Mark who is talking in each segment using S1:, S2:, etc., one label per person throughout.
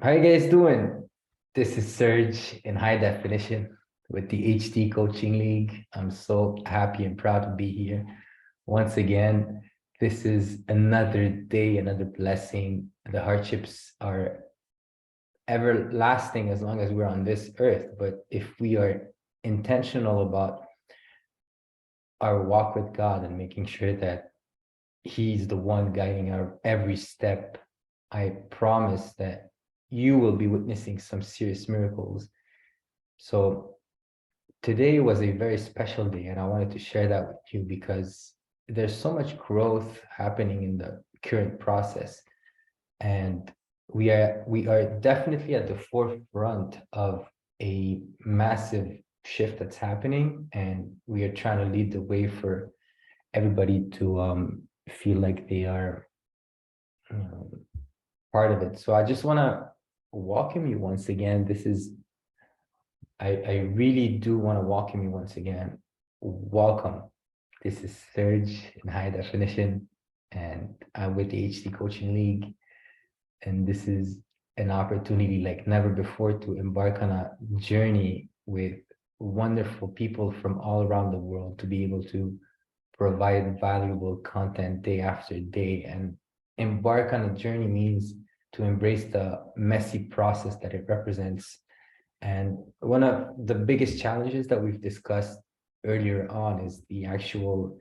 S1: How you guys doing? This is Serge in high definition with the HD Coaching League. I'm so happy and proud to be here. Once again, this is another day, another blessing. The hardships are everlasting as long as we're on this earth. But if we are intentional about our walk with God and making sure that He's the one guiding our every step, I promise that you will be witnessing some serious miracles. So today was a very special day, and I wanted to share that with you because there's so much growth happening in the current process, and we are definitely at the forefront of a massive shift that's happening, and we are trying to lead the way for everybody to feel like they are um, part of it. So I just want to welcome you once again. I really do want to welcome you once again. Welcome. This is Serge in high definition, and I'm with the HD Coaching League. And this is an opportunity like never before to embark on a journey with wonderful people from all around the world to be able to provide valuable content day after day. And embark on a journey means to embrace the messy process that it represents. And one of the biggest challenges that we've discussed earlier on is the actual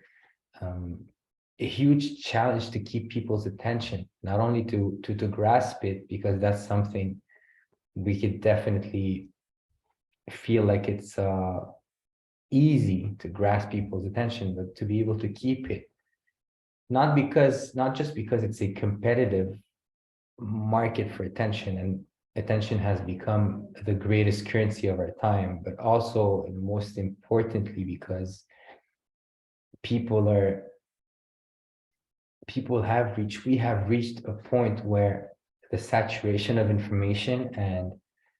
S1: a huge challenge to keep people's attention, not only to grasp it, because that's something we could definitely feel like it's easy to grasp people's attention, but to be able to keep it, not just because it's a competitive market for attention, and attention has become the greatest currency of our time, but also and most importantly because people are we have reached a point where the saturation of information and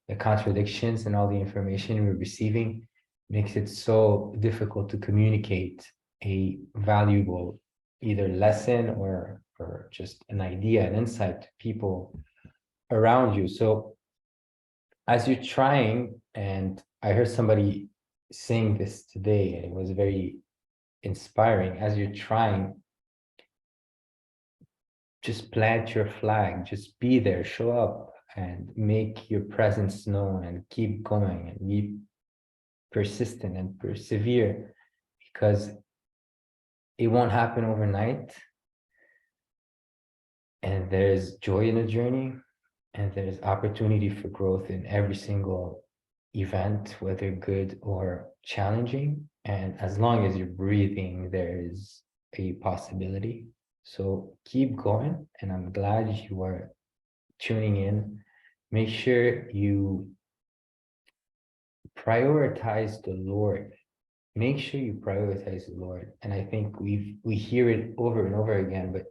S1: the contradictions and all the information we're receiving makes it so difficult to communicate a valuable either lesson or just an idea, an insight to people around you. So as you're trying, and I heard somebody saying this today, and it was very inspiring, as you're trying, just plant your flag, just be there, show up and make your presence known and keep going and be persistent and persevere, because it won't happen overnight. And there's joy in the journey, and there's opportunity for growth in every single event, whether good or challenging. And as long as you're breathing, there is a possibility. So keep going, and I'm glad you are tuning in. Make sure you prioritize the Lord. Make sure you prioritize the Lord. And I think we hear it over and over again, but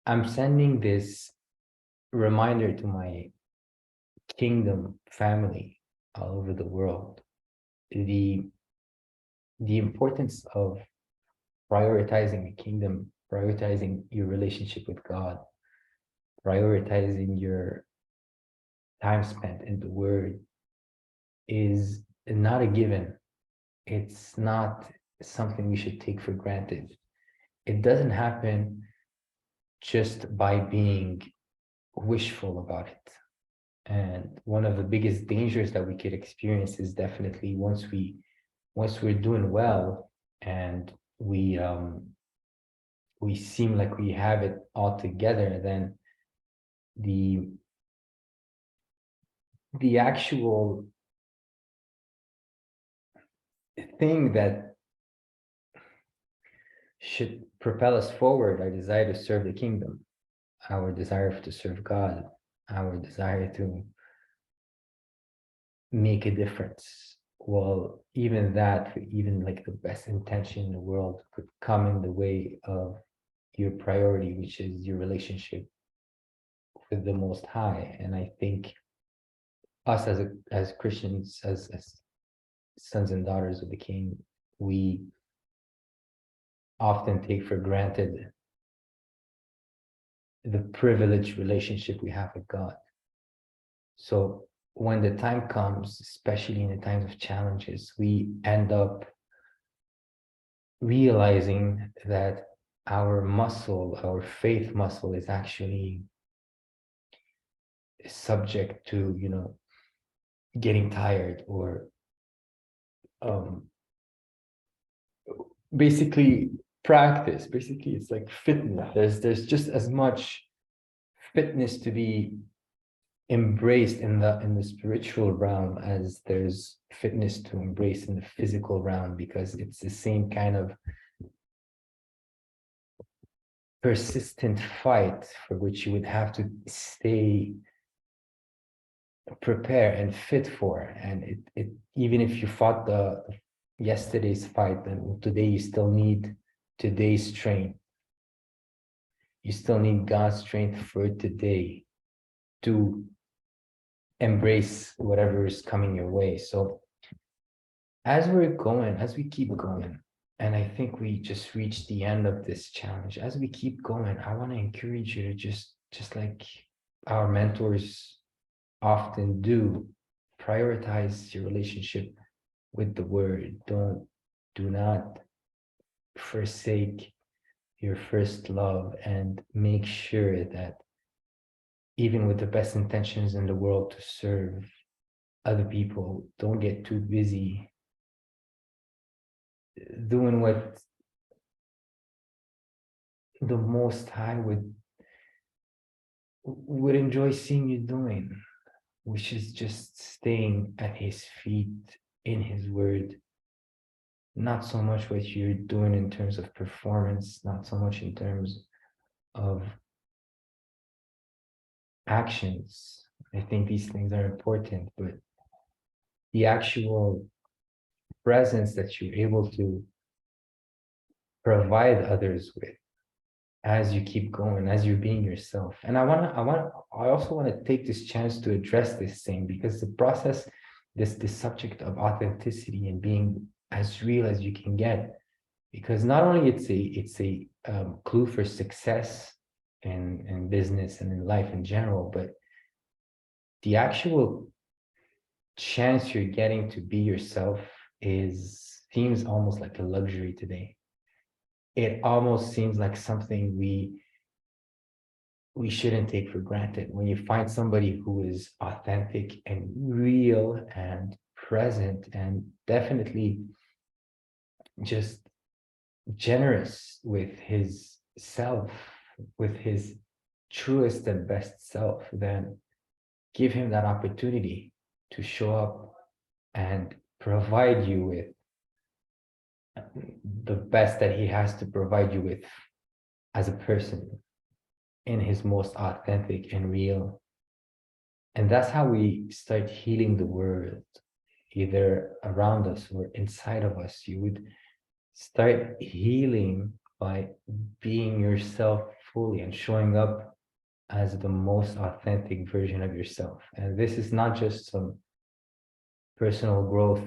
S1: I'm sending this reminder to my kingdom family all over the world. The importance of prioritizing the kingdom, prioritizing your relationship with God, prioritizing your time spent in the Word is not a given. It's not something we should take for granted. It doesn't happen just by being wishful about it. And one of the biggest dangers that we could experience is definitely once we're doing well and we seem like we have it all together, then the actual thing that should propel us forward, our desire to serve the kingdom, our desire to serve God, our desire to make a difference. Well, even that, even like the best intention in the world could come in the way of your priority, which is your relationship with the Most High. And I think us as Christians, as sons and daughters of the King, we often take for granted the privileged relationship we have with God. So when the time comes, especially in the times of challenges, we end up realizing that our muscle, our faith muscle, is actually subject to, getting tired, or um, basically practice. Basically, it's like fitness. There's just as much fitness to be embraced in the spiritual realm as there's fitness to embrace in the physical realm, because it's the same kind of persistent fight for which you would have to stay prepare and fit for. And it even if you fought the yesterday's fight, then today you still need today's strength. You still need God's strength for today to embrace whatever is coming your way. So as we keep going, and I think we just reached the end of this challenge. As we keep going, I want to encourage you to just like our mentors often do, prioritize your relationship with the word. Do not forsake your first love, and make sure that even with the best intentions in the world to serve other people, don't get too busy doing what the Most High would enjoy seeing you doing, which is just staying at his feet in his word. Not so much what you're doing in terms of performance, not so much in terms of actions. I think these things are important, but the actual presence that you're able to provide others with as you keep going, as you're being yourself. And I also want to take this chance to address this thing, because the process, this subject of authenticity and being as real as you can get, because not only it's a clue for success in business and in life in general, but the actual chance you're getting to be yourself is seems almost like a luxury today. It almost seems like something we shouldn't take for granted. When you find somebody who is authentic and real and present, and definitely just generous with his self, with his truest and best self, then give him that opportunity to show up and provide you with the best that he has to provide you with as a person, in his most authentic and real. And that's how we start healing the world, either around us or inside of us. You would start healing by being yourself fully and showing up as the most authentic version of yourself. And this is not just some personal growth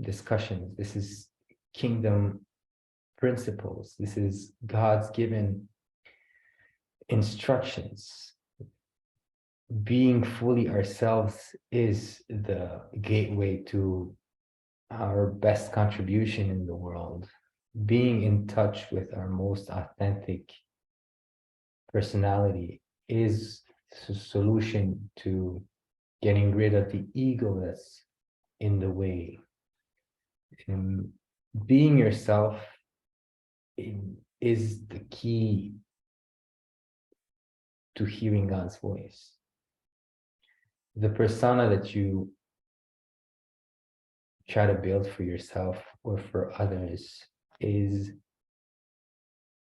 S1: discussions. This is kingdom principles. This is God's given instructions. Being fully ourselves is the gateway to our best contribution in the world. Being in touch with our most authentic personality is the solution to getting rid of the ego that's in the way. And being yourself is the key to hearing God's voice. The persona that you try to build for yourself or for others is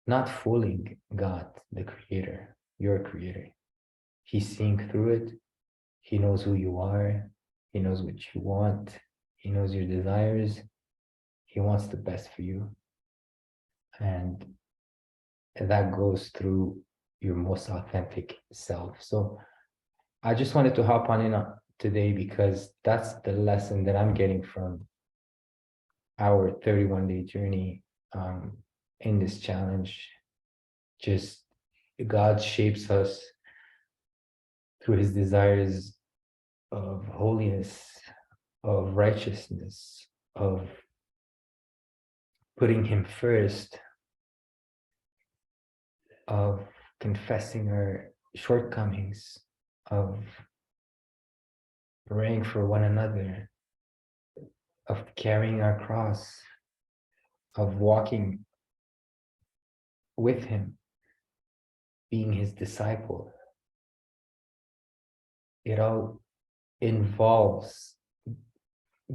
S1: not fooling God, the creator, your creator. He's seeing through it. He knows who you are. He knows what you want. He knows your desires. He wants the best for you. And that goes through your most authentic self. So I just wanted to hop on in today, because that's the lesson that I'm getting from our 31-day journey in this challenge. Just God shapes us through his desires of holiness, of righteousness, of putting him first, of confessing our shortcomings, of praying for one another, of carrying our cross, of walking with him, being his disciple. It all involves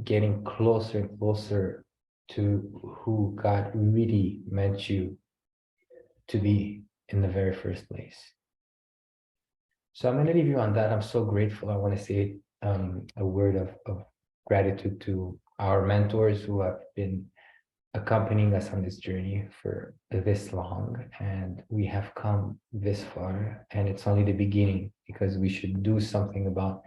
S1: getting closer and closer to who God really meant you to be in the very first place. So I'm going to leave you on that. I'm so grateful. I want to say a word of gratitude to our mentors who have been accompanying us on this journey for this long, and we have come this far, and it's only the beginning, because we should do something about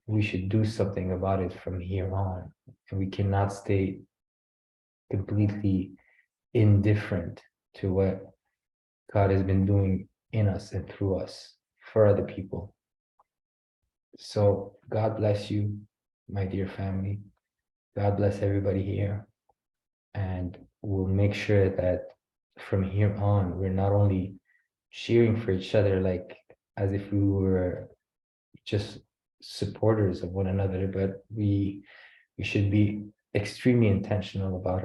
S1: it from here on, and we cannot stay completely indifferent to what God has been doing in us and through us for other people. So God bless you, my dear family. God bless everybody here. And we'll make sure that from here on, we're not only cheering for each other, like as if we were just supporters of one another, but we should be extremely intentional about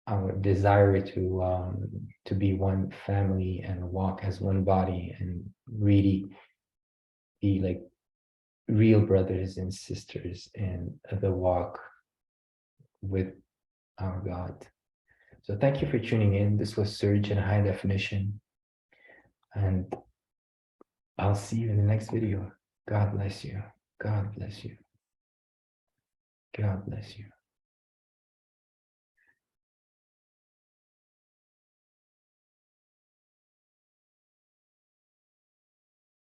S1: our desire to be one family and walk as one body and really be like real brothers and sisters in the walk with our God. So thank you for tuning in. This was Surge in High Definition, and I'll see you in the next video. God bless you. God bless you. God bless you.